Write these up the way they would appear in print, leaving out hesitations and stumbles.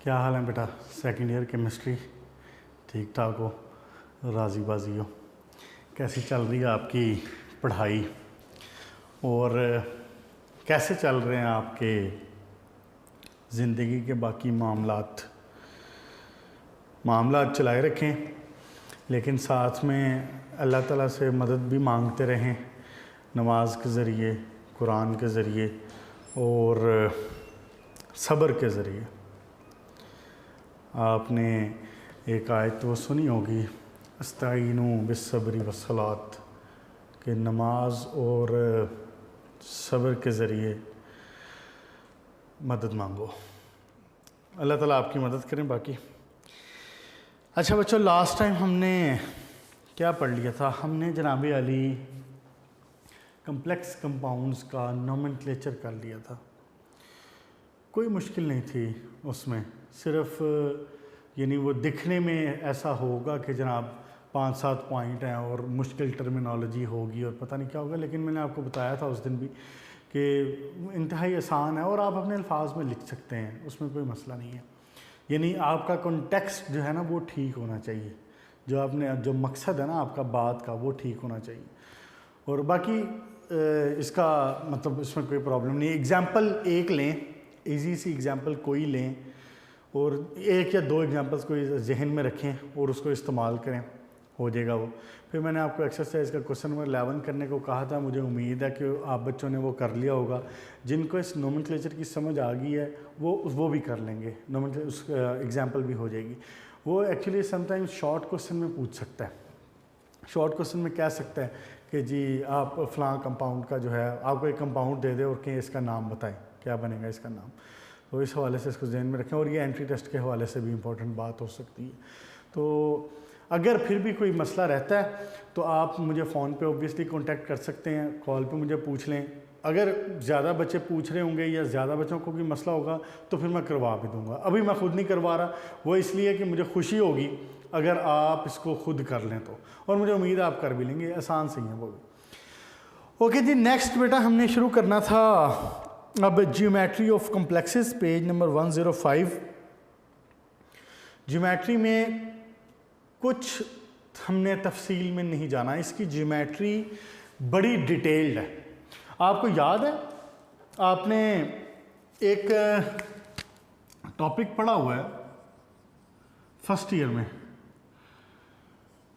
क्या हाल है बेटा? सेकंड ईयर केमिस्ट्री ठीक ठाक हो? राज़ी बाजी हो? कैसी चल रही है आपकी पढ़ाई और कैसे चल रहे हैं आपके ज़िंदगी के बाकी मामलात चलाए रखें, लेकिन साथ में अल्लाह ताला से मदद भी मांगते रहें नमाज के ज़रिए, कुरान के ज़रिए और सब्र के ज़रिए। आपने एक आयत वो सुनी होगी, अस्तईनु बिस्सब्रि वस्सलात, कि नमाज और सब्र के ज़रिए मदद मांगो। अल्लाह ताला आपकी मदद करें। बाकी अच्छा बच्चों, लास्ट टाइम हमने क्या पढ़ लिया था? हमने जनाब अली कम्प्लेक्स कंपाउंड्स का नोमेनक्लेचर कर लिया था। कोई मुश्किल नहीं थी उसमें, सिर्फ यानी वो दिखने में ऐसा होगा कि जनाब 5-7 पॉइंट हैं और मुश्किल टर्मिनोलॉजी होगी और पता नहीं क्या होगा, लेकिन मैंने आपको बताया था उस दिन भी कि इंतहाई आसान है और आप अपने अल्फाज में लिख सकते हैं, उसमें कोई मसला नहीं है। यानी आपका कॉन्टेक्स्ट जो है ना वो ठीक होना चाहिए, जो मकसद है ना आपका बात का वो ठीक होना चाहिए। और बाकी इसका मतलब इसमें कोई प्रॉब्लम नहीं है। एग्ज़ाम्पल एक लें, इजी सी एग्ज़ाम्पल कोई लें और 1 या 2 एग्जांपल्स को जहन में रखें और उसको इस्तेमाल करें, हो जाएगा वो। फिर मैंने आपको एक्सरसाइज का क्वेश्चन नंबर 11 करने को कहा था। मुझे उम्मीद है कि आप बच्चों ने वो कर लिया होगा। जिनको इस नोमेनक्लेचर की समझ आ गई है वो भी कर लेंगे, उस एग्जांपल भी हो जाएगी। वो एक्चुअली समटाइम्स शॉर्ट क्वेश्चन में पूछ सकता है। शॉर्ट क्वेश्चन में कह सकता है कि जी आप फ़लाँ कंपाउंड का जो है, आपको एक कंपाउंड दे दे और कहीं इसका नाम बताएं, क्या बनेगा इसका नाम। तो इस हवाले से इसको ध्यान में रखें और ये एंट्री टेस्ट के हवाले से भी इम्पोर्टेंट बात हो सकती है। तो अगर फिर भी कोई मसला रहता है तो आप मुझे फ़ोन पे ऑब्वियसली कांटेक्ट कर सकते हैं, कॉल पे मुझे पूछ लें। अगर ज़्यादा बच्चे पूछ रहे होंगे या ज़्यादा बच्चों को भी मसला होगा तो फिर मैं करवा भी दूँगा। अभी मैं ख़ुद नहीं करवा रहा, वो इसलिए कि मुझे खुशी होगी अगर आप इसको खुद कर लें तो, और मुझे उम्मीद है आप कर भी लेंगे, आसान से ही है वो भी। ओके जी, नेक्स्ट बेटा हमने शुरू करना था अब geometry of complexes, page number 105। Geometry में कुछ हमने तफसील में नहीं जाना, इसकी ज्योमेट्री बड़ी डिटेल्ड है। आपको याद है आपने एक टॉपिक पढ़ा हुआ है फर्स्ट ईयर में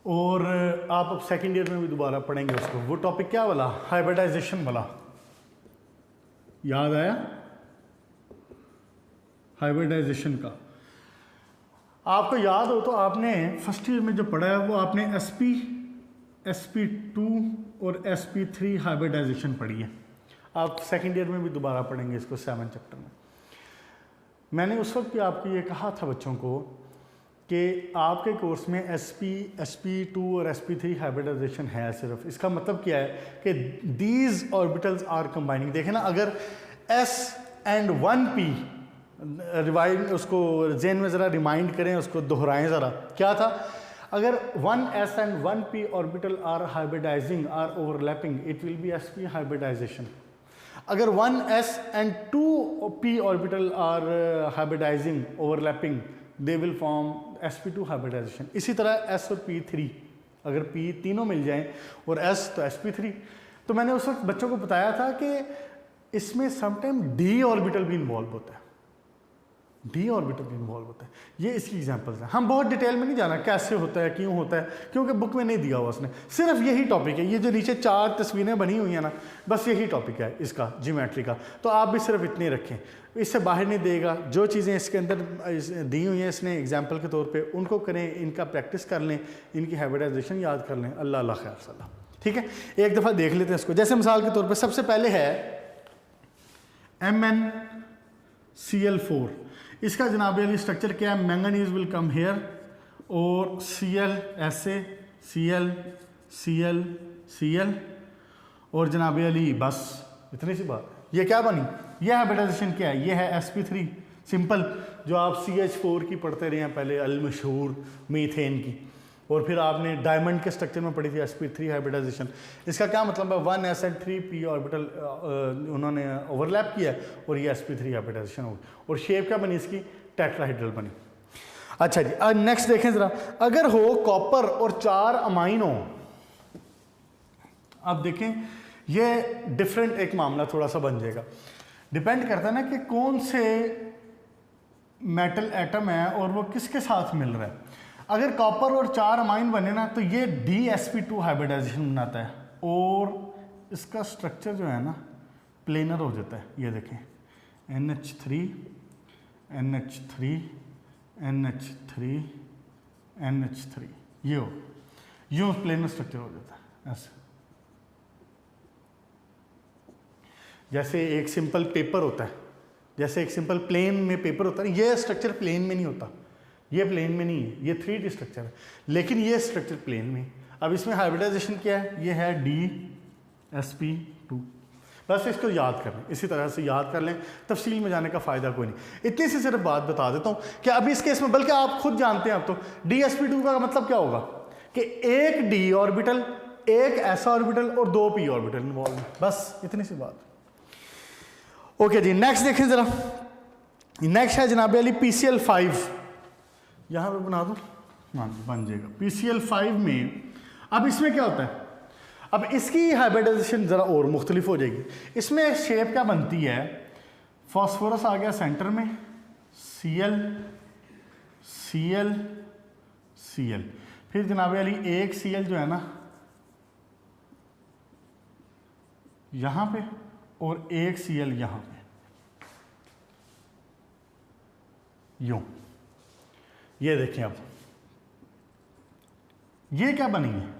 और आप अब सेकेंड ईयर में भी दोबारा पढ़ेंगे उसको। वो टॉपिक क्या वाला? हाइब्रिडाइजेशन वाला। याद आया? हाइब्रिडाइजेशन का आपको याद हो तो आपने फर्स्ट ईयर में जो पढ़ा है वो आपने sp2 और sp3 हाइब्रिडाइजेशन पढ़ी है। आप सेकेंड ईयर में भी दोबारा पढ़ेंगे इसको 7 चैप्टर में। मैंने उस वक्त भी आपको ये कहा था बच्चों को कि आपके कोर्स में sp2 और sp3 हाइब्रिडाइजेशन है सिर्फ। इसका मतलब क्या है कि दीज ऑर्बिटल्स आर कंबाइनिंग। देखें ना, अगर s एंड 1p रिवाइंड, उसको जेन में ज़रा रिमाइंड करें, उसको दोहराएं ज़रा। क्या था? अगर 1s and 1p orbital are hybridizing, are overlapping, it will be sp hybridization. अगर 1s and 2p orbital are hybridizing, overlapping, they will form sp2 hybridization. इसी तरह s और p3, अगर p तीनों मिल जाएं और s तो sp3। तो मैंने उस वक्त बच्चों को बताया था कि इसमें समटाइम d ऑर्बिटल भी इन्वॉल्व होता है, d ऑर्बिटल भी इन्वॉल्व होता है। ये इसकी एग्जांपल्स हैं। हम बहुत डिटेल में नहीं जाना कैसे होता है, क्यों होता है, क्योंकि बुक में नहीं दिया हुआ उसने। सिर्फ यही टॉपिक है, ये जो नीचे 4 तस्वीरें बनी हुई हैं ना, बस यही टॉपिक है इसका ज्योमेट्री का। तो आप भी सिर्फ इतने रखें, इससे बाहर नहीं देगा। जो चीज़ें इसके अंदर दी हुई हैं इसने एग्जाम्पल के तौर पर, उनको करें, इनका प्रैक्टिस कर लें, इनकी हाइब्रिडाइजेशन याद कर लें। अल्लाह खैर सलाह। ठीक है, एक दफ़ा देख लेते हैं इसको। जैसे मिसाल के तौर पर सबसे पहले है MnCl4। इसका जनाब अली स्ट्रक्चर क्या है? मैंगनीज विल कम हेयर और Cl ऐसे, Cl और जनाब अली, बस इतनी सी बात। ये क्या बनी? ये हाइब्रिडाइजेशन क्या है? ये है sp3 सिंपल, जो आप CH4 की पढ़ते रहे हैं पहले, अल मशहूर मीथेन की। और फिर आपने डायमंड के स्ट्रक्चर में पढ़ी थी sp3 हाइब्रिडाइजेशन। इसका क्या मतलब है, 1s3p ऑर्बिटल उन्होंने ओवरलैप किया और ये sp3 हाइब्रिडाइजेशन हो गई और शेप क्या बनी इसकी, टेट्राहेड्रल बनी। अच्छा जी, नेक्स्ट देखें ज़रा, अगर हो कॉपर और 4 अमाइन हो, अब देखें ये डिफरेंट एक मामला थोड़ा सा बन जाएगा, डिपेंड करता है ना कि कौन से मेटल एटम है और वो किसके साथ मिल रहा है। अगर कॉपर और 4 अमाइन बने ना तो ये DsP2 हाइब्रिडाइजेशन बनाता है और इसका स्ट्रक्चर जो है ना प्लेनर हो जाता है। ये देखें NH3 NH3 NH3 NH3, ये हो यूँ प्लेनर स्ट्रक्चर हो जाता है ऐसे। जैसे एक सिंपल पेपर होता है, जैसे एक सिंपल प्लेन में पेपर होता है, ये स्ट्रक्चर प्लेन में नहीं होता, ये प्लेन में नहीं है, ये 3D स्ट्रक्चर है, लेकिन ये स्ट्रक्चर प्लेन में। अब इसमें हाइब्रिडाइजेशन क्या है, ये है DsP2। बस इसको याद कर लें, इसी तरह से याद कर लें, तफसील में जाने का फ़ायदा कोई नहीं। इतनी सी सिर्फ बात बता देता हूँ कि अभी इस केस में, बल्कि आप खुद जानते हैं अब तो, DsP2 का मतलब क्या होगा कि एक D ऑर्बिटल, एक S ऑर्बिटल और 2 P ऑर्बिटल इन्वॉल्व है, बस इतनी सी बात। ओके जी, नेक्स्ट देखें ज़रा, नेक्स्ट है जनाब अली PCl5, यहाँ पे बना दूँ, हाँ बन जाएगा। PCl5 में अब इसमें क्या होता है, अब इसकी हाइब्रिडाइजेशन ज़रा और मुख्तलिफ हो जाएगी। इसमें शेप क्या बनती है, फॉस्फोरस आ गया सेंटर में, Cl Cl Cl, फिर जनाब अली एक Cl जो है ना यहाँ पे और एक Cl यहाँ पे, यूं। ये देखें अब ये क्या बनी है,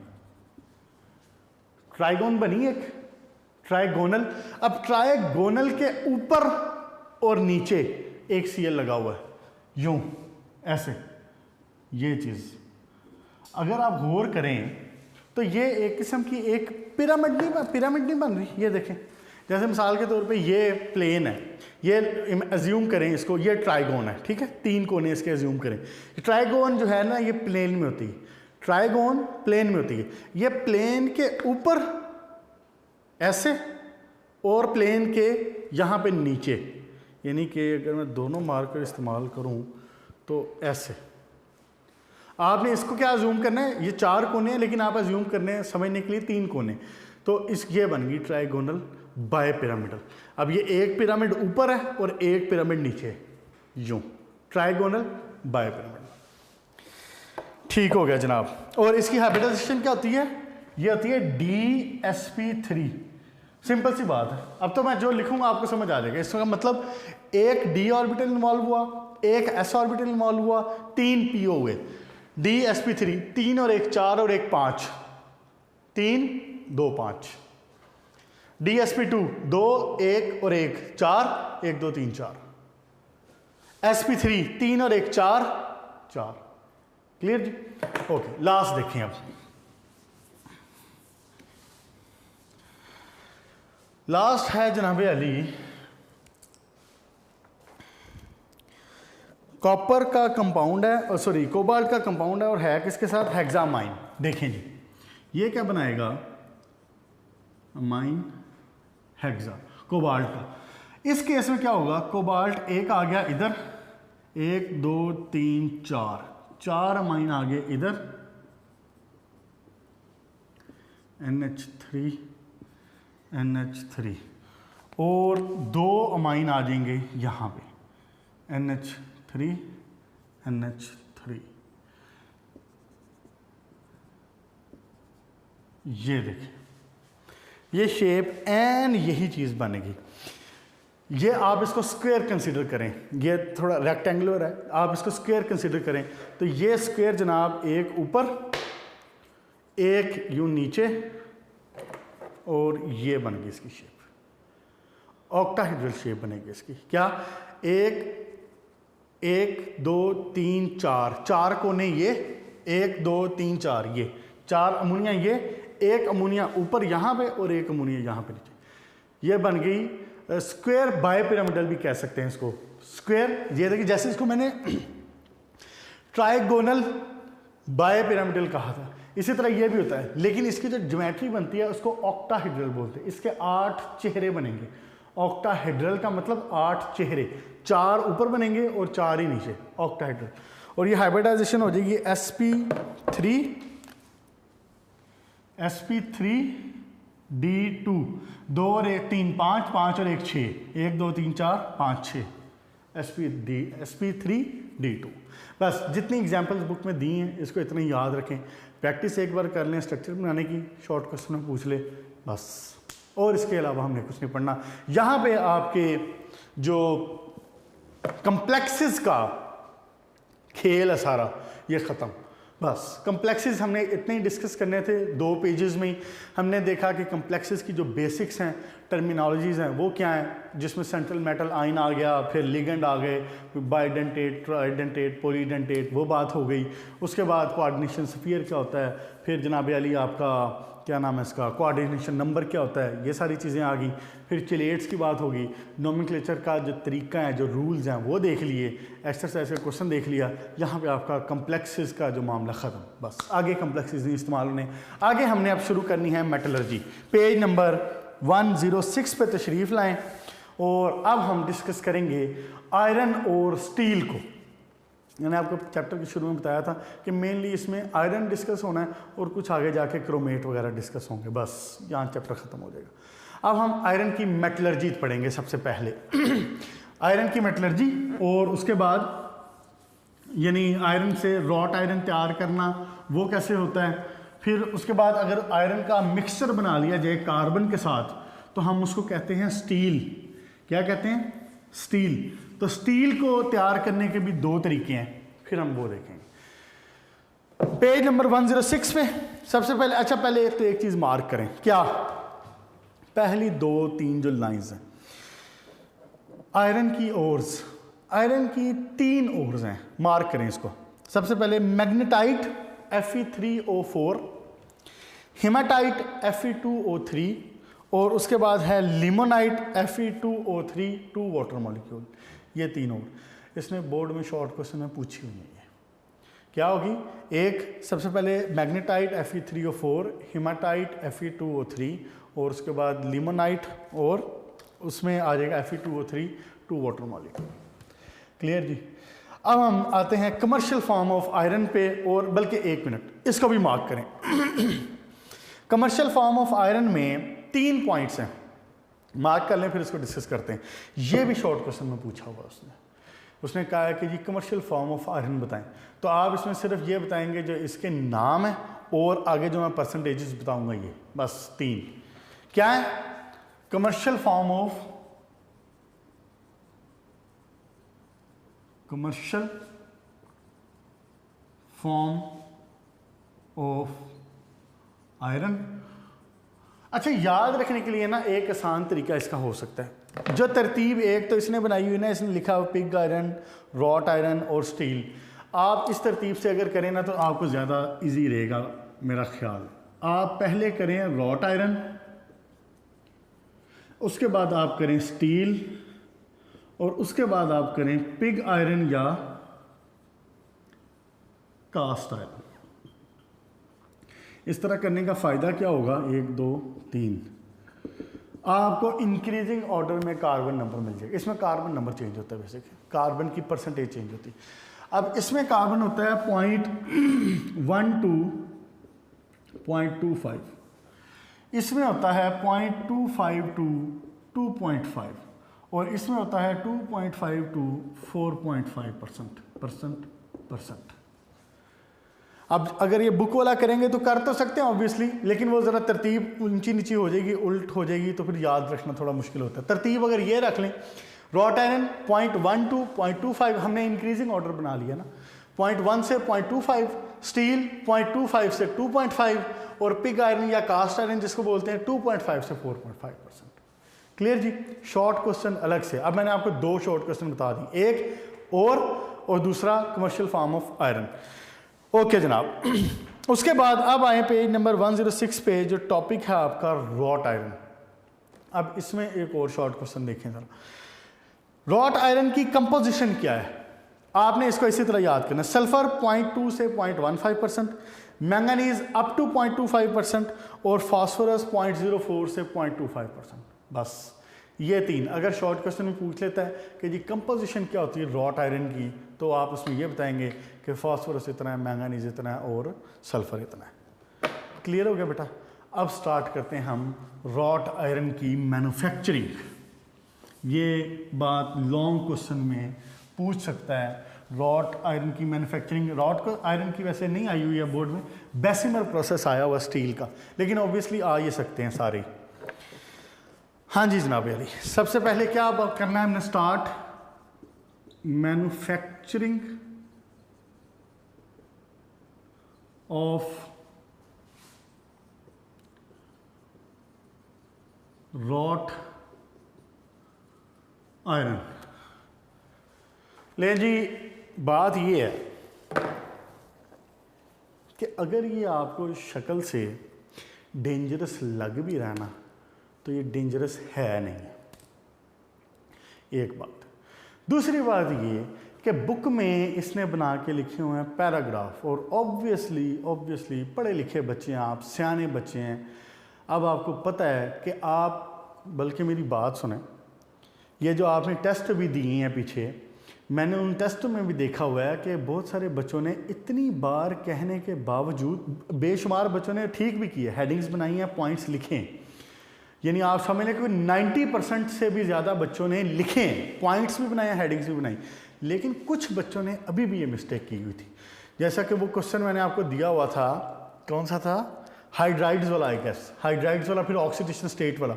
ट्राइगोन बनी एक, ट्राइगोनल। अब ट्राइगोनल के ऊपर और नीचे एक Cl लगा हुआ है, यूं ऐसे। ये चीज़ अगर आप गौर करें तो ये एक किस्म की एक पिरामिड नहीं बन रही। ये देखें, जैसे मिसाल के तौर पे ये प्लेन है, ये एज्यूम करें इसको, ये ट्राइगोन है, ठीक है, 3 कोने इसके एज्यूम करें। ट्राइगोन जो है ना ये प्लेन में होती है, ट्राइगोन प्लेन में होती है, ये प्लेन के ऊपर ऐसे और प्लेन के यहाँ पे नीचे, यानी कि अगर मैं दोनों मार्कर इस्तेमाल करूँ तो ऐसे। आपने इसको क्या अज्यूम करना है, ये 4 कोने हैं लेकिन आप अज्यूम करने हैं समझने के लिए 3 कोने, तो इस ये बन गई ट्राइगोनल बाय पिरामिडल। अब ये एक पिरामिड ऊपर है और एक पिरामिड नीचे है, यूं ट्राइगोनल बाय पिरामिडल। ठीक हो गया जनाब। और इसकी हाइब्रिडाइजेशन क्या होती है, ये होती है DsP3। सिंपल सी बात है, अब तो मैं जो लिखूंगा आपको समझ आ जाएगा। इसका मतलब एक D ऑर्बिटल इन्वॉल्व हुआ, एक S ऑर्बिटल इन्वॉल्व हुआ, 3 P हुए, DsP3 3 और 1 4 और 1 5, 3 2 5। DsP2 2 1 और 1 4, 1 2 3 4। sp3 3 और 1 4 4। क्लियर जी? ओके, लास्ट देखें अब। लास्ट है जनाब अली कॉपर का कंपाउंड है, सॉरी कोबाल्ट का कंपाउंड है और है किसके साथ, हेक्सामाइन। देखें जी, ये क्या बनाएगा, अमाइन हेक्सा, कोबाल्ट का। इस केस में क्या होगा, कोबाल्ट एक आ गया इधर, 1 2 3 4 अमाइन आ गए इधर, NH3 NH3, और 2 अमाइन आ जाएंगे यहाँ पे, NH3 NH3। ये देखें, ये शेप एन यही चीज़ बनेगी। ये आप इसको स्क्वायर कंसीडर करें, ये थोड़ा रेक्टेंगुलर है, आप इसको स्क्वायर कंसीडर करें तो ये स्क्वायर जनाब एक ऊपर एक यूं नीचे, और ये बन गई इसकी शेप, ऑक्टाहेड्रल शेप बनेगी इसकी। क्या, 1 1 2 3 4, 4 कोने ये, 1 2 3 4 ये, 4 अमोनिया ये, 1 अमोनिया ऊपर यहाँ पे और 1 अमोनिया यहाँ पे नीचे। ये बन गई स्क्वायर बाय पिरामिडल भी कह सकते हैं इसको, स्क्वायर। ये देखिए जैसे इसको मैंने ट्राइगोनल बायपिरामिडल कहा था। इसी तरह ये भी होता है, लेकिन इसकी जो ज्योमेट्री बनती है उसको ऑक्टाहेड्रल बोलते हैं। इसके 8 चेहरे बनेंगे। ऑक्टाहेड्रल का मतलब 8 चेहरे, 4 ऊपर बनेंगे और 4 ही नीचे, ऑक्टाहेड्रल। और ये हाइब्रिडाइजेशन हो जाएगी sp3d2, 2 और 1 3 5, 5 और 1 6, 1 2 3 4 5 6, sp3d2। बस जितनी एग्जाम्पल्स बुक में दी हैं इसको इतना ही याद रखें, प्रैक्टिस एक बार कर लें स्ट्रक्चर बनाने की, शॉर्ट क्वेश्चन में पूछ ले बस, और इसके अलावा हमने कुछ नहीं पढ़ना। यहाँ पे आपके जो कम्प्लेक्सेस का खेल है सारा ये ख़त्म। बस कम्प्लेक्सेस हमने इतने ही डिस्कस करने थे 2 पेजेस में ही। हमने देखा कि कम्प्लेक्सेस की जो बेसिक्स हैं, टर्मिनोलॉजीज़ हैं वो क्या हैं, जिसमें सेंट्रल मेटल आयन आ गया, फिर लिगेंड आ गए, बाइडेंटेट, ट्राइडेंटेट, पॉलीडेंटेट, वो बात हो गई। उसके बाद कोऑर्डिनेशन स्फीयर क्या होता है, फिर जनाब अली आपका क्या नाम है इसका, कोऑर्डिनेशन नंबर क्या होता है, ये सारी चीज़ें आ गई। फिर चिलेट्स की बात होगी, नोमेनक्लेचर का जो तरीका है, जो रूल्स हैं वो देख लिए, एक्सरसाइज का क्वेश्चन देख लिया। यहाँ पे आपका कम्प्लेक्सेस का जो मामला ख़त्म, बस आगे कम्प्लेक्सेस नहीं इस्तेमाल होने। आगे हमने अब शुरू करनी है मेटलर्जी। पेज नंबर 106 पे तशरीफ़ लाएँ और अब हम डिस्कस करेंगे आयरन और स्टील को। मैंने आपको चैप्टर के शुरू में बताया था कि मेनली इसमें आयरन डिस्कस होना है और कुछ आगे जाके क्रोमेट वगैरह डिस्कस होंगे, बस यहाँ चैप्टर ख़त्म हो जाएगा। अब हम आयरन की मेटलर्जी पढ़ेंगे सबसे पहले आयरन की मेटलर्जी, और उसके बाद यानी आयरन से रॉट आयरन तैयार करना वो कैसे होता है। फिर उसके बाद अगर आयरन का मिक्सचर बना लिया जाए कार्बन के साथ तो हम उसको कहते हैं स्टील। क्या कहते हैं? स्टील। तो स्टील को तैयार करने के भी 2 तरीके हैं, फिर हम वो देखेंगे। पेज नंबर 106 पे सबसे पहले, अच्छा पहले तो एक चीज़ मार्क करें, क्या पहली 2-3 जो लाइंस हैं आयरन की ओर्स, आयरन की 3 ओर्स हैं, मार्क करें इसको। सबसे पहले मैग्नेटाइट Fe3O4, हेमाटाइट Fe2O3, और उसके बाद है लिमोनाइट Fe2O3, 2 वाटर मॉलिक्यूल। ये 3 और इसने बोर्ड में शॉर्ट क्वेश्चन में पूछी हुई है। क्या होगी? एक सबसे पहले मैग्नेटाइट Fe3O4, हेमाटाइट Fe2O3, और उसके बाद लिमोनाइट, और उसमें आ जाएगा Fe2O3, 2 वाटर मॉलिक्यूल। क्लियर जी? अब हम आते हैं कमर्शियल फॉर्म ऑफ आयरन पे, और बल्कि 1 मिनट इसको भी मार्क करें कमर्शियल फॉर्म ऑफ आयरन में 3 पॉइंट्स हैं, मार्क कर लें, फिर इसको डिस्कस करते हैं। ये भी शॉर्ट क्वेश्चन में पूछा हुआ उसने कहा है कि जी कमर्शियल फॉर्म ऑफ आयरन बताएं, तो आप इसमें सिर्फ ये बताएंगे जो इसके नाम है और आगे जो मैं परसेंटेजेस बताऊंगा, ये बस 3 क्या है? Commercial form of iron. अच्छा, याद रखने के लिए ना एक आसान तरीका इसका हो सकता है, जो तरतीब एक तो इसने बनाई हुई ना, इसने लिखा हुआ पिग आयरन, रॉट आयरन और स्टील। आप इस तरतीब से अगर करें ना तो आपको ज़्यादा इजी रहेगा मेरा ख्याल। आप पहले करें रॉट आयरन, उसके बाद आप करें स्टील, और उसके बाद आप करें पिग आयरन या कास्ट आयरन। इस तरह करने का फ़ायदा क्या होगा? 1 2 3 आपको इंक्रीजिंग ऑर्डर में कार्बन नंबर मिल जाएगा। इसमें कार्बन नंबर चेंज होता है, वैसे कार्बन की परसेंटेज चेंज होती है। अब इसमें कार्बन होता है 0.12 0.25, इसमें होता है 0.25 to 2.5, और इसमें होता है 2.5 to 4.5%। अब अगर ये बुक वाला करेंगे तो कर तो सकते हैं ऑब्वियसली, लेकिन वो ज़रा तरतीब ऊंची नीची हो जाएगी, उल्ट हो जाएगी, तो फिर याद रखना थोड़ा मुश्किल होता है। तरतीब अगर ये रख लें, रॉट आयरन 0.12 0.25 हमने इंक्रीजिंग ऑर्डर बना लिया ना, 0.1 से 0.25, स्टील 0.25 से 2.5, और पिग आयरन या कास्ट आयरन जिसको बोलते हैं 2.5 से 4.5%। क्लियर जी? शॉर्ट क्वेश्चन अलग से। अब मैंने आपको 2 शॉर्ट क्वेश्चन बता दी, एक और दूसरा commercial form of iron. Okay जनाब, उसके बाद अब आए पेज नंबर 106 पे, जो टॉपिक है आपका रॉट आयरन। अब इसमें एक और शॉर्ट क्वेश्चन देखें जरा। रॉट आयरन की कंपोजिशन क्या है? आपने इसको इसी तरह याद करना, सल्फर 0.2 से 0.15%, मैंगनीज अप टू 0.25% और फास्फोरस 0.04 से 0.25%। बस ये 3। अगर शॉर्ट क्वेश्चन में पूछ लेता है कि जी कंपोजिशन क्या होती है रॉट आयरन की, तो आप उसमें ये बताएंगे कि फास्फोरस इतना है, मैंगनीज इतना है और सल्फर इतना है। क्लियर हो गया बेटा? अब स्टार्ट करते हैं हम रॉट आयरन की मैन्युफैक्चरिंग। ये बात लॉन्ग क्वेश्चन में पूछ सकता है, रॉट आयरन की मैन्युफैक्चरिंग। रॉट आयरन की वैसे नहीं आई हुई है बोर्ड में, बेसिमर प्रोसेस आया हुआ स्टील का, लेकिन ऑब्वियसली आ ये सकते हैं सारे। हाँ जी जनाब अली, सबसे पहले क्या करना है हमने, start manufacturing of wrought iron. ले जी, बात ये है कि अगर ये आपको शक्ल से डेंजरस लग भी रहा ना, तो ये डेंजरस है नहीं। एक बात। दूसरी बात ये कि बुक में इसने बना के लिखे हुए हैं पैराग्राफ, और ऑब्वियसली पढ़े लिखे बच्चे हैं आप, सियाने बच्चे हैं। अब आपको पता है कि आप, बल्कि मेरी बात सुने, ये जो आपने टेस्ट भी दिए हैं पीछे, मैंने उन टेस्टों में भी देखा हुआ है कि बहुत सारे बच्चों ने इतनी बार कहने के बावजूद, बेशुमार बच्चों ने ठीक भी किया, हेडिंग्स बनाई हैं, पॉइंट्स लिखे हैं, यानी आप समझ लें कि 90% से भी ज़्यादा बच्चों ने लिखे हैं, पॉइंट्स भी बनाए, हेडिंग्स भी बनाई, लेकिन कुछ बच्चों ने अभी भी ये मिस्टेक की हुई थी। जैसा कि वो क्वेश्चन मैंने आपको दिया हुआ था, कौन सा था, हाइड्राइड्स वाला, आई गेस हाइड्राइड्स वाला, फिर ऑक्सीडेशन स्टेट वाला।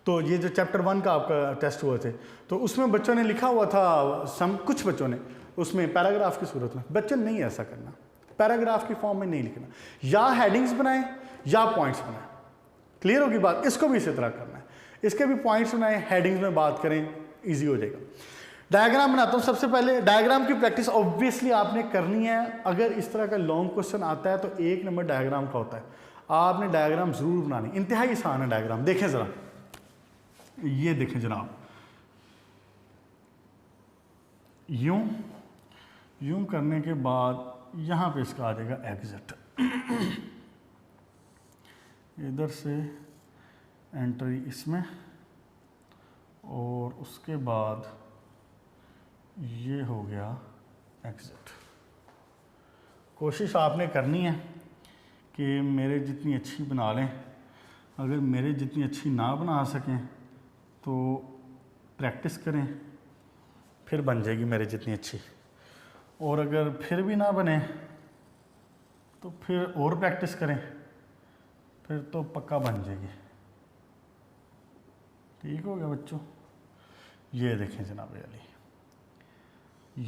तो ये जो चैप्टर 1 का आपका टेस्ट हुए थे, तो उसमें बच्चों ने लिखा हुआ था, कुछ बच्चों ने उसमें पैराग्राफ की सूरत में। बच्चों नहीं ऐसा करना, पैराग्राफ की फॉर्म में नहीं लिखना, या हेडिंग्स बनाएं या पॉइंट्स बनाएं। क्लियर होगी बात? इसको भी इसी तरह करना है, इसके भी पॉइंट्स बनाएं, हेडिंग्स में बात करें, ईजी हो जाएगा। डायग्राम बनाता हूँ। सबसे पहले डायग्राम की प्रैक्टिस ऑब्वियसली आपने करनी है। अगर इस तरह का लॉन्ग क्वेश्चन आता है तो 1 नंबर डायग्राम का होता है, आपने डायग्राम जरूर बनानी, इंतहाई आसान है डायग्राम। देखें जरा, ये देखें जनाब, यूं करने के बाद यहां पे इसका आ जाएगा एग्जिट, इधर से एंट्री इसमें, और उसके बाद ये हो गया एग्जिट। कोशिश आपने करनी है कि मेरे जितनी अच्छी बना लें। अगर मेरे जितनी अच्छी ना बना सकें तो प्रैक्टिस करें, फिर बन जाएगी मेरे जितनी अच्छी। और अगर फिर भी ना बने तो फिर और प्रैक्टिस करें, फिर तो पक्का बन जाएगी। ठीक हो गया बच्चों? ये देखें जनाब अली,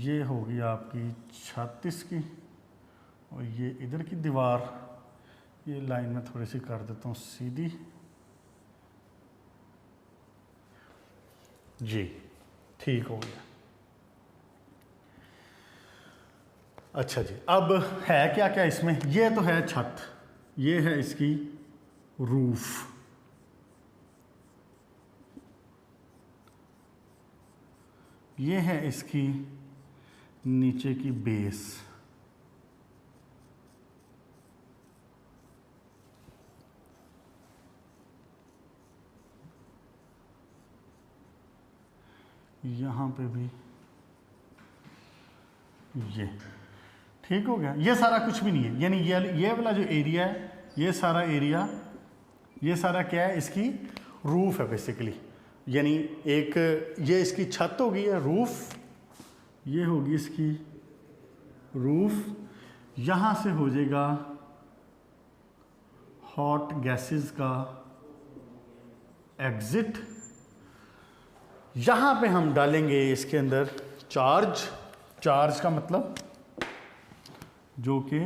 ये होगी आपकी 36 की, और ये इधर की दीवार, ये लाइन में थोड़ी सी कर देता हूँ सीधी जी, ठीक हो गया। अच्छा जी, अब है क्या क्या इसमें, ये तो है छत, ये है इसकी रूफ, ये है इसकी नीचे की बेस, यहाँ पे भी ये। ठीक हो गया? ये सारा कुछ भी नहीं है, यानी ये वाला जो एरिया है, ये सारा एरिया, ये सारा क्या है, इसकी रूफ है बेसिकली। यानी एक ये इसकी छत होगी, है रूफ, ये होगी इसकी रूफ, यहाँ से हो जाएगा हॉट गैसेस का एग्जिट, यहाँ पे हम डालेंगे इसके अंदर चार्ज का मतलब जो कि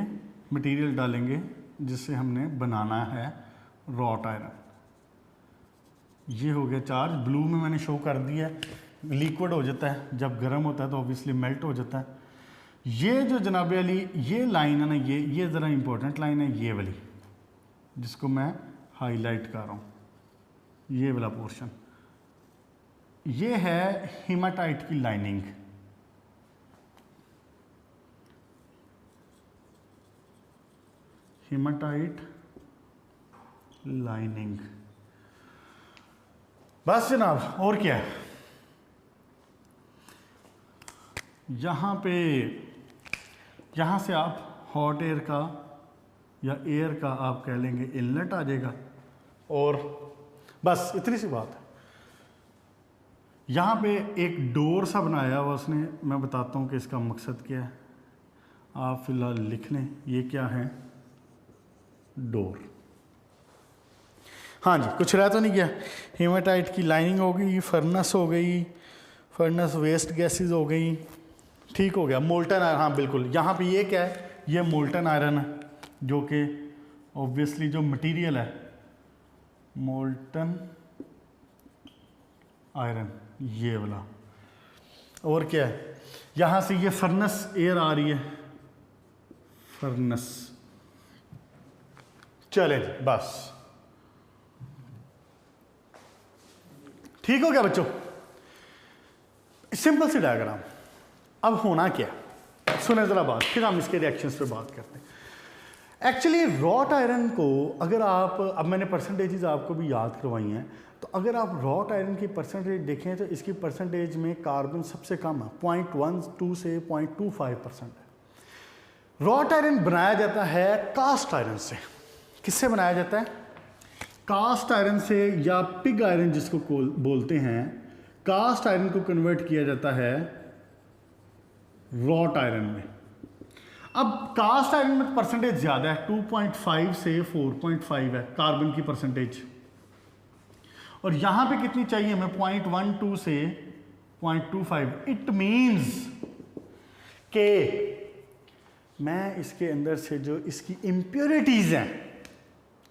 मटेरियल डालेंगे जिससे हमने बनाना है रॉट आयरन। ये हो गया चार्ज, ब्लू में मैंने शो कर दिया है, लिक्विड हो जाता है जब गर्म होता है तो ऑब्वियसली मेल्ट हो जाता है। ये जो जनाब अली ये लाइन है ना, ये ज़रा इंपॉर्टेंट लाइन है, ये वाली जिसको मैं हाईलाइट कर रहा हूँ, ये वाला पोर्शन, ये है हीमाटाइट की लाइनिंग। Haematite lining. बस जनाब, और क्या है? यहाँ से आप हॉट एयर का या एयर का आप कह लेंगे इनलेट आ जाएगा, और बस इतनी सी बात है। यहाँ पे एक डोर सा बनाया हुआ उसने, मैं बताता हूँ कि इसका मकसद क्या है, आप फिलहाल लिख लें। ये क्या है? डोर। हाँ जी, कुछ रह तो नहीं गया। हेमाटाइट की लाइनिंग हो गई, फर्नेस हो गई, फर्नेस वेस्ट गैसेस हो गई, ठीक हो गया। मोल्टन आयरन, हाँ बिल्कुल, यहाँ पे ये क्या है? ये मोल्टन आयरन है, जो कि ऑब्वियसली जो मटेरियल है मोल्टन आयरन, ये वाला। और क्या है? यहाँ से ये फर्नेस एयर आ रही है, फर्नेस। चले जी, बस ठीक हो गया बच्चों? Simple C diagram. अब होना क्या? सुने जरा बात, फिर हम इसके रिएक्शंस पे बात करते हैं। एक्चुअली रॉट आयरन को अगर आप, अब मैंने परसेंटेजेस आपको भी याद करवाई हैं, तो अगर आप रॉट आयरन की परसेंटेज देखें तो इसकी परसेंटेज में कार्बन सबसे कम है, 0.12 से 0.25% है। रॉट आयरन बनाया जाता है कास्ट आयरन से। किससे बनाया जाता है? कास्ट आयरन से, या पिग आयरन जिसको बोलते हैं। कास्ट आयरन को कन्वर्ट किया जाता है रॉट आयरन में। अब कास्ट आयरन में परसेंटेज ज़्यादा है, 2.5 से 4.5 है कार्बन की परसेंटेज, और यहाँ पे कितनी चाहिए हमें? 0.12 से 0.25। इट मीन्स के मैं इसके अंदर से जो इसकी इम्प्योरिटीज़ हैं,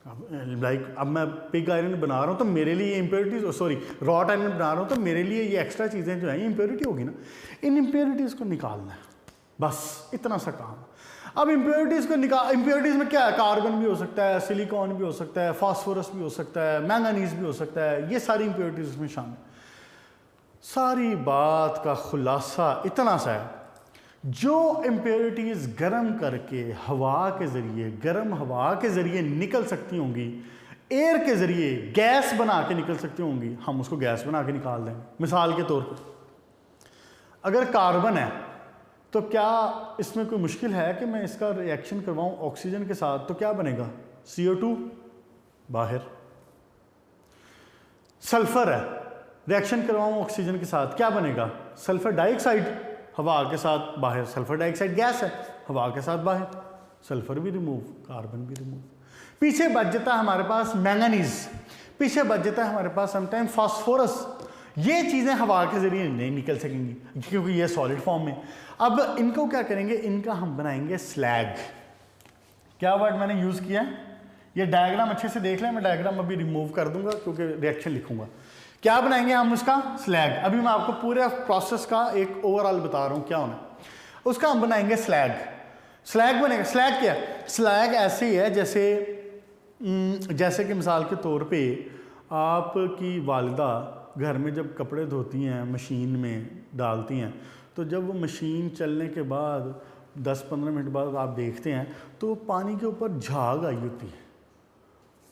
अब मैं पिग आयरन बना रहा हूँ तो मेरे लिए इम्प्योरिटीज, सॉरी रॉट आयरन बना रहा हूँ तो मेरे लिए ये एक्स्ट्रा चीज़ें जो हैं इम्प्योरिटी होगी ना, इन इम्प्योरिटीज़ को निकालना है, बस इतना सा काम। अब इम्प्योरिटीज़ को इम्प्योरिटीज़ में क्या है? कार्बन भी हो सकता है, सिलिकॉन भी हो सकता है, फास्फोरस भी हो सकता है, मैंगनीज भी हो सकता है, ये सारी इम्प्योरिटीज़ इसमें शामिल। सारी बात का खुलासा इतना सा है, जो इम्प्योरिटीज़ गर्म करके हवा के ज़रिए, गर्म हवा के ज़रिए निकल सकती होंगी, एयर के ज़रिए गैस बना के निकल सकती होंगी, हम उसको गैस बना के निकाल देंगे। मिसाल के तौर पर अगर कार्बन है तो क्या इसमें कोई मुश्किल है कि मैं इसका रिएक्शन करवाऊँ ऑक्सीजन के साथ, तो क्या बनेगा? CO2 बाहर। सल्फर है, रिएक्शन करवाऊँ ऑक्सीजन के साथ, क्या बनेगा? सल्फर डाइऑक्साइड, हवा के साथ बाहर। सल्फर डाइऑक्साइड गैस है, हवा के साथ बाहर। सल्फर भी रिमूव, कार्बन भी रिमूव। पीछे बच जाता है हमारे पास मैंगनीज, पीछे बच जाता है हमारे पास समटाइम फास्फोरस। ये चीज़ें हवा के ज़रिए नहीं निकल सकेंगी क्योंकि ये सॉलिड फॉर्म में। अब इनको क्या करेंगे? इनका हम बनाएंगे स्लैग। क्या वर्ड मैंने यूज़ किया है? ये डायग्राम अच्छे से देख लें, मैं डायग्राम अभी रिमूव कर दूंगा क्योंकि रिएक्शन लिखूंगा। क्या बनाएंगे हम उसका? स्लैग। अभी मैं आपको पूरे प्रोसेस का एक ओवरऑल बता रहा हूँ क्या होना। उसका हम बनाएंगे स्लैग। स्लैग बनेगा। स्लैग क्या है? स्लैग ऐसे ही है जैसे कि मिसाल के तौर पे आपकी वालिदा घर में जब कपड़े धोती हैं, मशीन में डालती हैं, तो जब वो मशीन चलने के बाद 10-15 मिनट बाद आप देखते हैं तो पानी के ऊपर झाग आई होती है,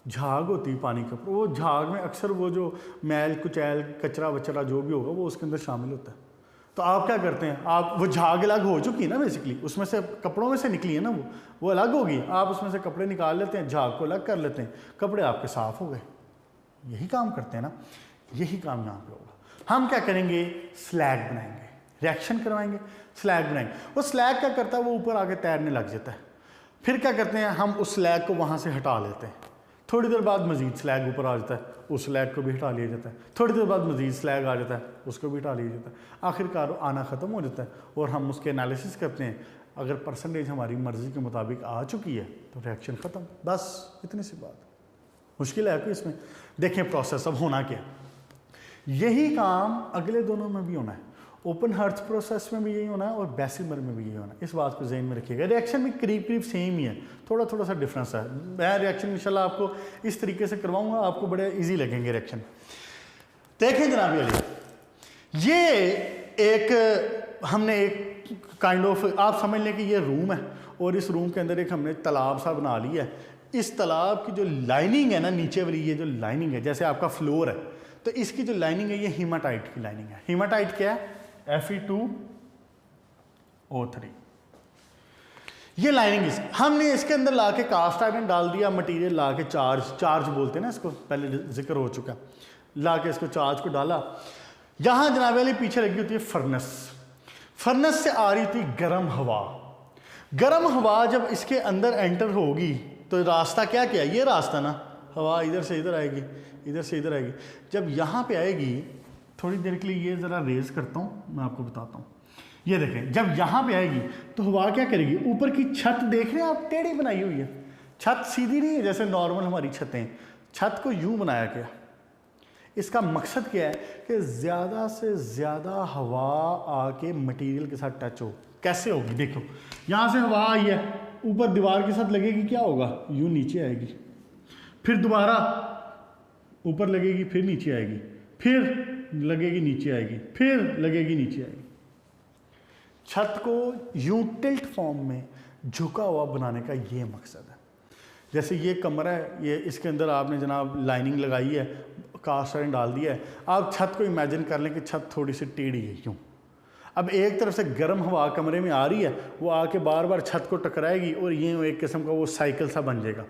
झाग होती है पानी के ऊपर। वो झाग में अक्सर वो जो मैल कुचैल कचरा वचरा जो भी होगा वो उसके अंदर शामिल होता है। तो आप क्या करते हैं? आप वो झाग अलग हो चुकी है ना, बेसिकली उसमें से कपड़ों में से निकली है ना, वो अलग होगी। आप उसमें से कपड़े निकाल लेते हैं, झाग को अलग कर लेते हैं, कपड़े आपके साफ़ हो गए। यही काम करते हैं ना, यही काम यहाँ पे होगा। हम क्या करेंगे? स्लैग बनाएंगे, रिएक्शन करवाएंगे, स्लैग बनाएंगे। वो स्लैग क्या करता है? वो ऊपर आके तैरने लग जाता है। फिर क्या करते हैं? हम उस स्लैग को वहाँ से हटा लेते हैं। थोड़ी देर बाद मजीद स्लैग ऊपर आ जाता है, उस स्लैग को भी हटा लिया जाता है। थोड़ी देर बाद मजीद स्लैग आ जाता है, उसको भी हटा लिया जाता है। आखिरकार आना ख़त्म हो जाता है और हम उसके एनालिसिस करते हैं। अगर परसेंटेज हमारी मर्ज़ी के मुताबिक आ चुकी है तो रिएक्शन ख़त्म। बस इतनी सी बात। मुश्किल है कोई इसमें? देखें प्रोसेस अब होना क्या। यही काम अगले दोनों में भी होना है। ओपन हर्थ प्रोसेस में भी यही होना है और बेसिमर में भी यही होना है। इस बात को जहन में रखिएगा। रिएक्शन भी करीब करीब सेम ही है, थोड़ा थोड़ा सा डिफरेंस है। मैं रिएक्शन इंशाल्लाह आपको इस तरीके से करवाऊंगा, आपको बड़े इजी लगेंगे रिएक्शन। देखें जनाब, ये एक हमने एक काइंड ऑफ आप समझ लें कि ये रूम है और इस रूम के अंदर एक हमने तालाब सा बना लिया है। इस तालाब की जो लाइनिंग है ना, नीचे वाली ये जो लाइनिंग है, जैसे आपका फ्लोर है, तो इसकी जो लाइनिंग है ये हीमाटाइट की लाइनिंग है। हीमाटाइट क्या है? Fe2O3। ये लाइनिंग हमने इसके अंदर ला के कास्ट आयरन डाल दिया, मटेरियल ला के चार्ज बोलते हैं ना इसको, पहले जिक्र हो चुका, ला के इसको चार्ज को डाला। यहाँ जनाब वाली पीछे लगी होती है फर्नेस, फर्नेस से आ रही थी गर्म हवा। गर्म हवा जब इसके अंदर एंटर होगी तो रास्ता क्या क्या है? ये रास्ता ना, हवा इधर से इधर आएगी, इधर से इधर आएगी। जब यहाँ पे आएगी, थोड़ी देर के लिए ये ज़रा रेज करता हूँ, मैं आपको बताता हूँ। ये देखें, जब यहाँ पे आएगी तो हवा क्या करेगी? ऊपर की छत देख रहे हैं आप, टेढ़ी बनाई हुई है। छत सीधी नहीं है जैसे नॉर्मल हमारी छतें, छत को यूं बनाया गया। इसका मकसद क्या है कि ज़्यादा से ज़्यादा हवा आके मटेरियल के साथ टच हो। कैसे होगी? देखो, यहाँ से हवा आई है, ऊपर दीवार के साथ लगेगी, क्या होगा? यूं नीचे आएगी, फिर दोबारा ऊपर लगेगी, फिर नीचे आएगी, फिर लगेगी नीचे आएगी, फिर लगेगी नीचे आएगी। छत को यूं टिल्ट फॉर्म में झुका हुआ बनाने का ये मकसद है। जैसे ये कमरा है, ये इसके अंदर आपने जनाब लाइनिंग लगाई है, कास्ट आयरन डाल दिया है। आप छत को इमेजिन कर लें कि छत थोड़ी सी टेढ़ी है यूँ। अब एक तरफ से गर्म हवा कमरे में आ रही है, वो आके बार बार छत को टकराएगी और ये एक किस्म का वो साइकिल सा बन जाएगा।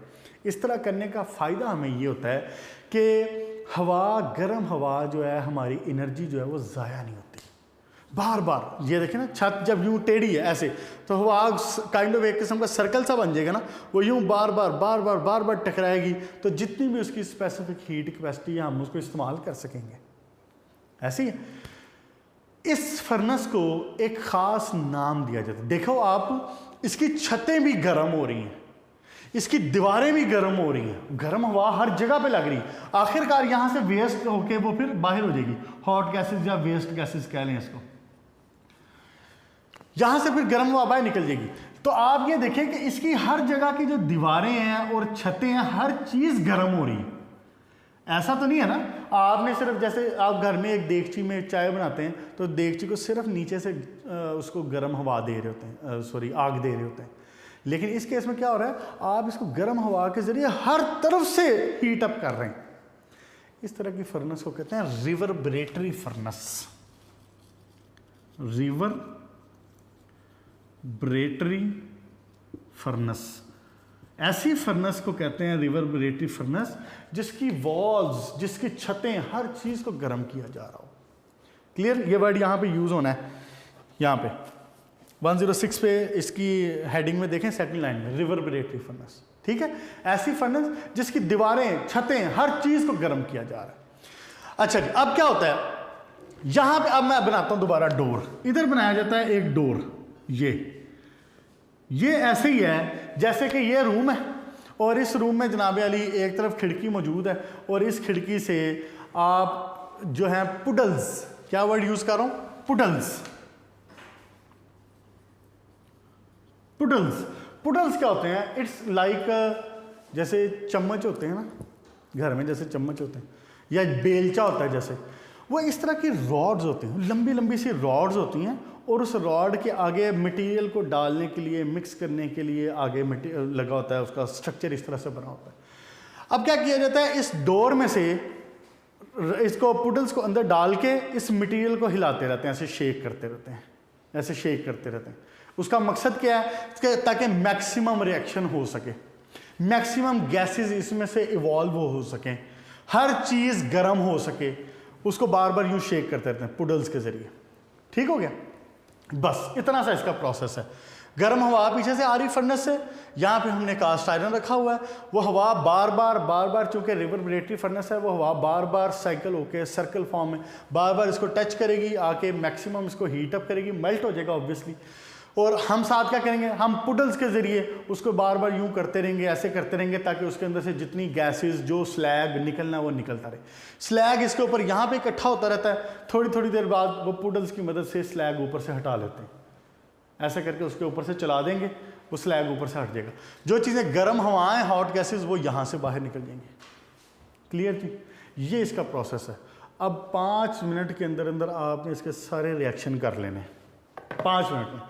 इस तरह करने का फ़ायदा हमें ये होता है कि हवा, गर्म हवा जो है, हमारी एनर्जी जो है वो ज़ाया नहीं होती बार बार। ये देखें ना, छत जब यूँ टेढ़ी है ऐसे, तो हवा काइंड ऑफ एक किस्म का सर्कल सा बन जाएगा ना, वो यूँ बार बार टकराएगी, तो जितनी भी उसकी स्पेसिफिक हीट कैपेसिटी है हम उसको इस्तेमाल कर सकेंगे। ऐसे ही इस फर्नेस को एक ख़ास नाम दिया जाता है। देखो आप, इसकी छतें भी गर्म हो रही हैं, इसकी दीवारें भी गर्म हो रही हैं, गर्म हवा हर जगह पे लग रही है। आखिरकार यहाँ से वेस्ट होके वो फिर बाहर हो जाएगी, हॉट गैसेस या वेस्ट गैसेस कह लें इसको। यहाँ से फिर गर्म हवा बाहर निकल जाएगी। तो आप ये देखें कि इसकी हर जगह की जो दीवारें हैं और छतें हैं, हर चीज़ गर्म हो रही है। ऐसा तो नहीं है ना, आपने सिर्फ जैसे आप घर में एक देगची में चाय बनाते हैं तो देगची को सिर्फ नीचे से उसको गर्म हवा दे रहे होते हैं, सॉरी आग दे रहे होते हैं। लेकिन इस केस में क्या हो रहा है, आप इसको गर्म हवा के जरिए हर तरफ से हीट अप कर रहे हैं। इस तरह की फर्नेस को कहते हैं रिवर्बरेटरी फर्नेस। रिवर्बरेटरी फर्नेस, ऐसी फर्नेस को कहते हैं रिवर्बरेटरी फर्नेस जिसकी वॉल्स, जिसकी छतें, हर चीज को गर्म किया जा रहा हो। क्लियर? ये वर्ड यहां पे यूज होना है। यहां पे 106 पे इसकी हेडिंग में देखें, सेकंड लाइन में, रिवर्बरेटरी फर्नेस। ठीक है, ऐसी फर्नेस जिसकी दीवारें, छतें, हर चीज को गर्म किया जा रहा है। अच्छा जी, अब क्या होता है यहां पे? अब मैं बनाता हूं दोबारा डोर। इधर बनाया जाता है एक डोर। ये ऐसे ही है जैसे कि ये रूम है और इस रूम में जनाब अली एक तरफ खिड़की मौजूद है और इस खिड़की से आप जो है पुडल्स, क्या वर्ड यूज कर रहा हूं? पुडल्स। पुडल्स क्या होते हैं? इट्स लाइक जैसे चम्मच होते हैं ना घर में, जैसे चम्मच होते हैं या बेलचा होता है, जैसे वो इस तरह की रॉड्स होती हैं, लंबी लंबी सी रॉड्स होती हैं और उस रॉड के आगे मटेरियल को डालने के लिए, मिक्स करने के लिए आगे मटेरियल लगा होता है, उसका स्ट्रक्चर इस तरह से बना होता है। अब क्या किया जाता है, इस डोर में से इसको, पुडल्स को अंदर डाल के इस मटेरियल को हिलाते रहते हैं, ऐसे शेक करते रहते हैं, ऐसे शेक करते रहते हैं। उसका मकसद क्या है? ताकि मैक्सिमम रिएक्शन हो सके, मैक्सिमम गैसेस इसमें से इवॉल्व हो सकें, हर चीज़ गर्म हो सके, उसको बार बार यूँ शेक करते रहते हैं पुडल्स के ज़रिए। ठीक हो गया? बस इतना सा इसका प्रोसेस है। गर्म हवा पीछे से आ रही फर्नेस से, यहाँ पे हमने कास्ट आयरन रखा हुआ है, वो हवा बार बार चूंकि रिवर्बरेटरी फर्नेस है, वो हवा बार बार साइकिल होके सर्कल फॉर्म में बार बार इसको टच करेगी, आके मैक्सिमम इसको हीट अप करेगी, मेल्ट हो जाएगा ऑब्वियसली। और हम साथ क्या करेंगे, हम पुडल्स के ज़रिए उसको बार बार यूं करते रहेंगे, ऐसे करते रहेंगे ताकि उसके अंदर से जितनी गैसेस, जो स्लैग निकलना है वो निकलता रहे। स्लैग इसके ऊपर यहाँ पे इकट्ठा होता रहता है, थोड़ी देर बाद वो पुडल्स की मदद से स्लैग ऊपर से हटा लेते हैं, ऐसा करके उसके ऊपर से चला देंगे, वो स्लैग ऊपर से हट जाएगा। जो चीज़ें गर्म हवाएं, हॉट गैसेज, वो यहाँ से बाहर निकल जाएंगे। क्लियर जी? ये इसका प्रोसेस है। अब 5 मिनट के अंदर अंदर आपने इसके सारे रिएक्शन कर लेने, 5 मिनट में।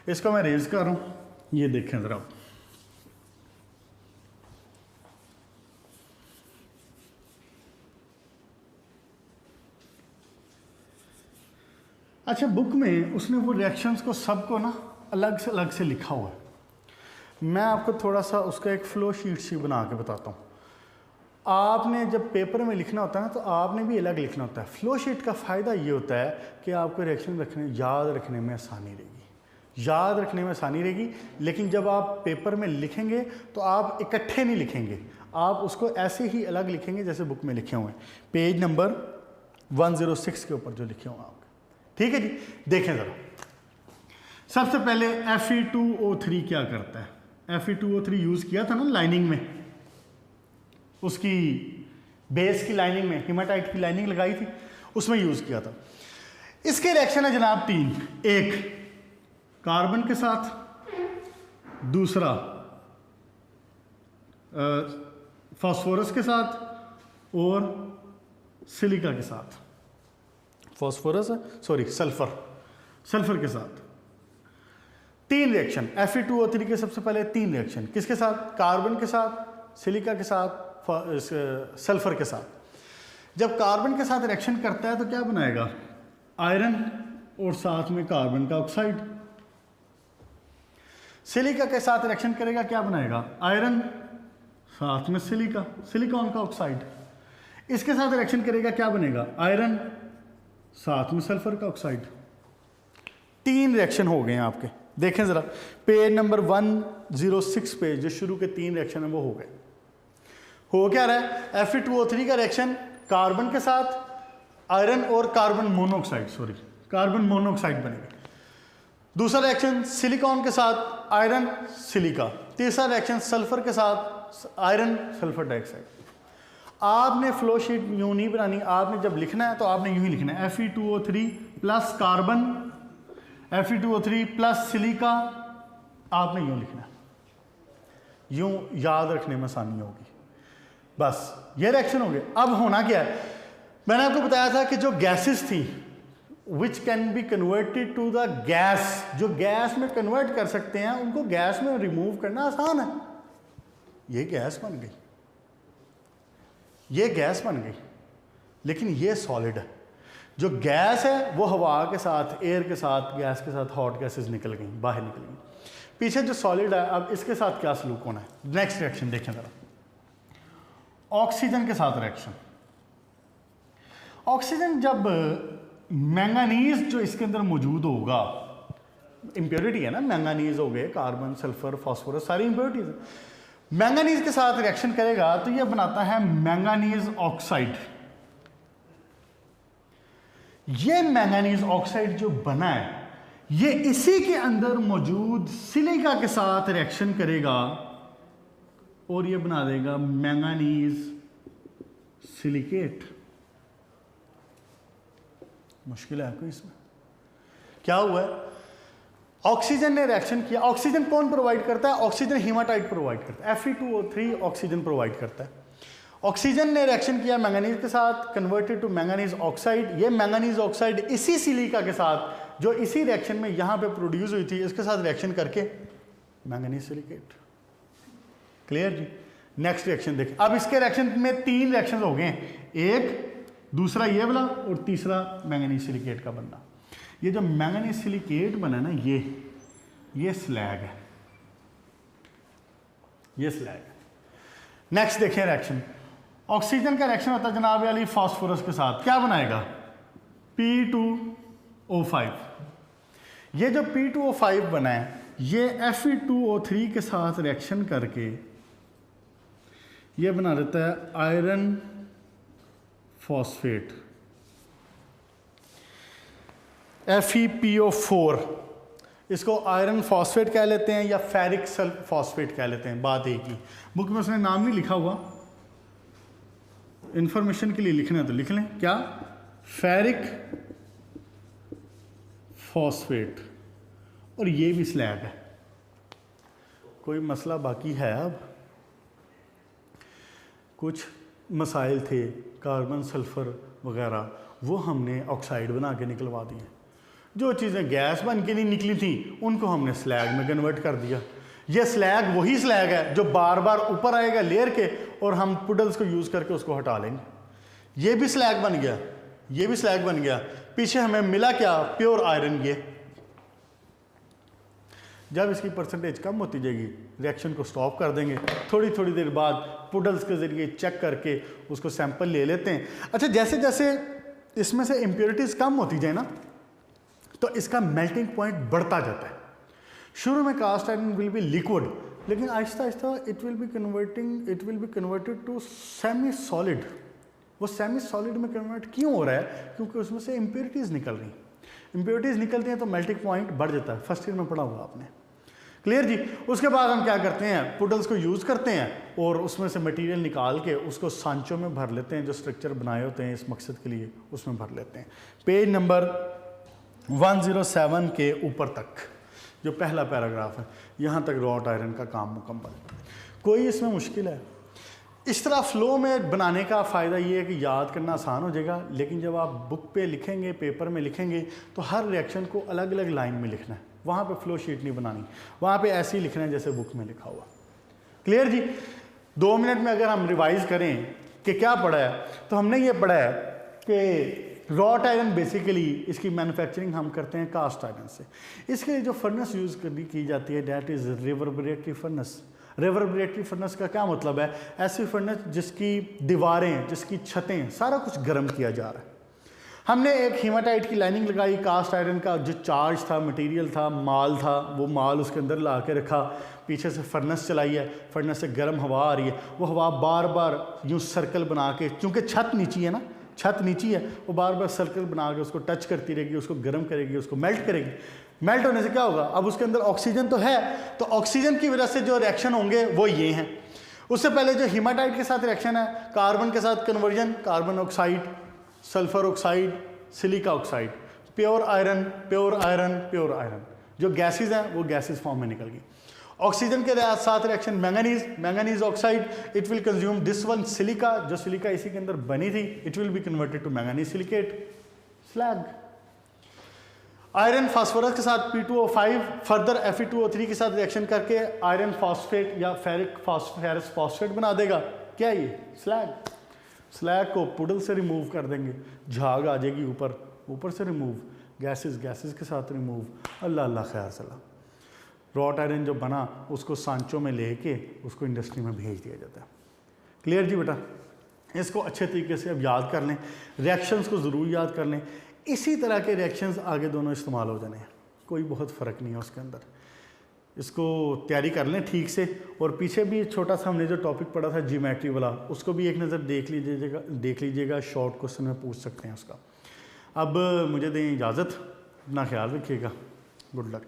इसको मैं रेज कर रहा हूँ, ये देखें ज़रा। अच्छा, बुक में उसने वो रिएक्शंस को सबको ना अलग से लिखा हुआ है। मैं आपको थोड़ा सा उसका एक फ्लो शीट सी बना के बताता हूँ। आपने जब पेपर में लिखना होता है ना, तो आपने भी अलग लिखना होता है। फ्लो शीट का फ़ायदा ये होता है कि आपको रिएक्शन याद रखने में आसानी रहेगी। लेकिन जब आप पेपर में लिखेंगे तो आप इकट्ठे नहीं लिखेंगे, आप उसको ऐसे ही अलग लिखेंगे जैसे बुक में लिखे हुए हैं, पेज नंबर 106 के ऊपर जो लिखे हुए हैं आपके। ठीक है जी, देखें ज़रा। सबसे पहले Fe2O3 क्या करता है? Fe2O3 यूज़ किया था ना लाइनिंग में, उसकी बेस की लाइनिंग में, हेमाटाइट की लाइनिंग लगाई थी, उसमें यूज़ किया था। इसके रिएक्शन है जनाब 3, एक कार्बन के साथ, दूसरा फास्फोरस के साथ, और सिलिका के साथ। सल्फर के साथ। 3 रिएक्शन Fe2O3 के। सबसे पहले 3 रिएक्शन किसके साथ? कार्बन के साथ, सिलिका के साथ, सल्फर के साथ। जब कार्बन के साथ रिएक्शन करता है तो क्या बनाएगा? आयरन और साथ में कार्बन का ऑक्साइड। सिलिका के साथ रिएक्शन करेगा, क्या बनाएगा? आयरन साथ में सिलिकॉन का ऑक्साइड। इसके साथ रिएक्शन करेगा, क्या बनेगा? आयरन साथ में सल्फर का ऑक्साइड। 3 रिएक्शन हो गए हैं आपके। देखें जरा पेज नंबर 106 पे जो शुरू के 3 रिएक्शन है वो हो गए। हो क्या रहा है? Fe2O3 का रिएक्शन कार्बन के साथ आयरन और कार्बन मोनोऑक्साइड बनेगा। दूसरा रिएक्शन सिलिकॉन के साथ आयरन सिलिका। तीसरा रिएक्शन सल्फर के साथ आयरन सल्फर डाइऑक्साइड। आपने फ्लो शीट यूं नहीं बनानी, आपने जब लिखना है तो आपने यूं ही लिखना है Fe2O3 plus carbon, Fe2O3 plus silica, आपने यूं लिखना है, यूं याद रखने में आसानी होगी। बस ये रिएक्शन हो गया। अब होना क्या है? मैंने आपको बताया था कि जो गैसेस थी which can be converted to the gas, जो गैस में कन्वर्ट कर सकते हैं उनको गैस में रिमूव करना आसान है। ये गैस बन गई, लेकिन ये सॉलिड है। जो गैस है वो हवा के साथ, एयर के साथ, गैस के साथ हॉट गैसेस निकल गई, बाहर निकल गई। पीछे जो सॉलिड है, अब इसके साथ क्या सलूक होना है? नेक्स्ट रिएक्शन देखें जरा। ऑक्सीजन के साथ रिएक्शन। ऑक्सीजन जब मैंगानीज जो इसके अंदर मौजूद होगा, इंप्योरिटी है ना, मैंगानीज हो गए, कार्बन, सल्फर, फास्फोरस, सारी इंप्योरिटीज है। मैंगानीज के साथ रिएक्शन करेगा तो यह बनाता है मैंगानीज ऑक्साइड। ये मैंगानीज ऑक्साइड जो बना है, ये इसी के अंदर मौजूद सिलिका के साथ रिएक्शन करेगा और ये बना देगा मैंगानीज सिलिकेट। मुश्किल है कोई इसमें? क्या हुआ है? ऑक्सीजन ने रिएक्शन किया। ऑक्सीजन कौन प्रोवाइड करता है? ऑक्सीजन हेमाटाइट प्रोवाइड करता है। Fe2O3 ऑक्सीजन प्रोवाइड करता है। ऑक्सीजन ने रिएक्शन किया मैंगानीज के साथ, कन्वर्टेड टू मैंगानीज ऑक्साइड। ये मैंगानीज ऑक्साइड इसी सिलिका के साथ जो इसी रिएक्शन में यहां पे प्रोड्यूस हुई थी, इसके साथ रिएक्शन करके मैंगानीज सिलिकेट। क्लियर जी? नेक्स्ट रिएक्शन देखें। अब इसके रिएक्शन में 3 रिएक्शन हो गए हैं, एक, दूसरा ये वाला, और तीसरा मैंगानीज सिलिकेट का बनना। ये जो मैंगानीज सिलिकेट बना ना, ये स्लैग है, नेक्स्ट देखें रिएक्शन। ऑक्सीजन का रिएक्शन होता है जनाब वाली फास्फोरस के साथ, क्या बनाएगा? P2O5। ये जो P2O5 बना है, ये Fe2O3 के साथ रिएक्शन करके ये बना देता है आयरन फॉस्फेट, FePO4। इसको आयरन फॉस्फेट कह लेते हैं या फेरिक फॉस्फेट कह लेते हैं, बात एक ही। बुक में उसने नाम नहीं लिखा हुआ, इंफॉर्मेशन के लिए लिखना है तो लिख लें। क्या? Ferric phosphate. और ये भी स्लैग है। कोई मसला बाकी है? अब कुछ मसाइल थे, कार्बन, सल्फर वगैरह, वो हमने ऑक्साइड बना के निकलवा दिए। जो चीज़ें गैस बन के नहीं निकली थी उनको हमने स्लैग में कन्वर्ट कर दिया। ये स्लैग वही स्लैग है जो बार बार ऊपर आएगा लेयर के और हम पुडल्स को यूज़ करके उसको हटा लेंगे। ये भी स्लैग बन गया, ये भी स्लैग बन गया। पीछे हमें मिला क्या? Pure iron. ये जब इसकी परसेंटेज कम होती जाएगी रिएक्शन को स्टॉप कर देंगे। थोड़ी थोड़ी देर बाद पुडल्स के ज़रिए चेक करके उसको सैंपल ले लेते हैं। अच्छा, जैसे जैसे इसमें से इम्प्योरिटीज़ कम होती जाए ना तो इसका मेल्टिंग पॉइंट बढ़ता जाता है। शुरू में cast iron will be liquid, लेकिन आहिस्ता आहिस्ता it will be converted to semi solid. वो सेमी सॉलिड में कन्वर्ट क्यों हो रहा है? क्योंकि उसमें से इम्प्योरिटीज़ निकल रही। इम्प्योरिटीज़ निकलती हैं तो मेल्टिंग पॉइंट बढ़ जाता है। फर्स्ट ईयर में पढ़ा हुआ आपने, क्लियर जी। उसके बाद हम क्या करते हैं? पुडल्स को यूज़ करते हैं और उसमें से मटेरियल निकाल के उसको सांचों में भर लेते हैं। जो स्ट्रक्चर बनाए होते हैं इस मकसद के लिए उसमें भर लेते हैं। पेज नंबर 107 के ऊपर तक जो पहला पैराग्राफ है, यहाँ तक रॉट आयरन का काम मुकम्मल। कोई इसमें मुश्किल है? इस तरह फ्लो में बनाने का फ़ायदा ये है कि याद करना आसान हो जाएगा, लेकिन जब आप बुक पे लिखेंगे, पेपर में लिखेंगे तो हर रिएक्शन को अलग अलग लाइन में लिखना है। वहाँ पे फ्लो शीट नहीं बनानी, वहाँ पे ऐसे ही लिखना है जैसे बुक में लिखा हुआ। क्लियर जी। 2 मिनट में अगर हम रिवाइज करें कि क्या पढ़ा है, तो हमने ये पढ़ा है कि रॉट आयरन बेसिकली इसकी मैन्युफैक्चरिंग हम करते हैं कास्ट आयरन से। इसके लिए जो फर्नेस यूज़ की जाती है that is reverberatory furnace. Reverberatory furnace का क्या मतलब है? ऐसी फर्नेस जिसकी दीवारें, जिसकी छतें, सारा कुछ गर्म किया जा रहा है। हमने एक हीमाटाइट की लाइनिंग लगाई, कास्ट आयरन का जो चार्ज था, मटेरियल था, माल था, वो माल उसके अंदर ला के रखा। पीछे से फर्नेस चलाई है, फर्नेस से गर्म हवा आ रही है। वो हवा बार बार यूँ सर्कल बना के, चूँकि छत नीची है ना, छत नीची है, वो बार बार सर्कल बना के उसको टच करती रहेगी, उसको गर्म करेगी, उसको मेल्ट करेगी। मेल्ट होने से क्या होगा? अब उसके अंदर ऑक्सीजन तो है, तो ऑक्सीजन की वजह से जो रिएक्शन होंगे वो ये हैं। उससे पहले जो हीमाटाइट के साथ रिएक्शन है, कार्बन के साथ conversion, carbon oxide, sulphur oxide, silica oxide, pure iron, pure iron, pure iron. जो गैसेज हैं वो गैसेज फॉर्म में निकल गई। ऑक्सीजन के साथ reaction manganese, manganese oxide, it will consume this one silica, जो सिलिका इसी के अंदर बनी थी, it will be converted to manganese silicate, slag. Iron phosphorus के साथ P2O5 फर्दर Fe2O3 के साथ रिएक्शन करके आयरन फॉस्फेट या फेरस फॉस्फेट बना देगा। क्या ये? स्लैग। स्लैग को पुडल से रिमूव कर देंगे, झाग आ जाएगी ऊपर, ऊपर से रिमूव, गैसेस के साथ रिमूव। अल्लाह अल्लाह खैर सला। रॉट आयरन जो बना उसको सांचों में लेके उसको इंडस्ट्री में भेज दिया जाता है। क्लियर जी बेटा? इसको अच्छे तरीके से अब याद कर लें, रिएक्शंस को ज़रूर याद कर लें। इसी तरह के रिएक्शंस आगे दोनों इस्तेमाल हो जाने हैं, कोई बहुत फ़र्क नहीं है उसके अंदर। इसको तैयारी कर लें ठीक से। और पीछे भी छोटा सा हमने जो टॉपिक पढ़ा था ज्योमेट्री वाला, उसको भी एक नज़र देख लीजिएगा, शॉर्ट क्वेश्चन में पूछ सकते हैं उसका। अब मुझे दें इजाज़त, अपना ख्याल रखिएगा, गुड लक।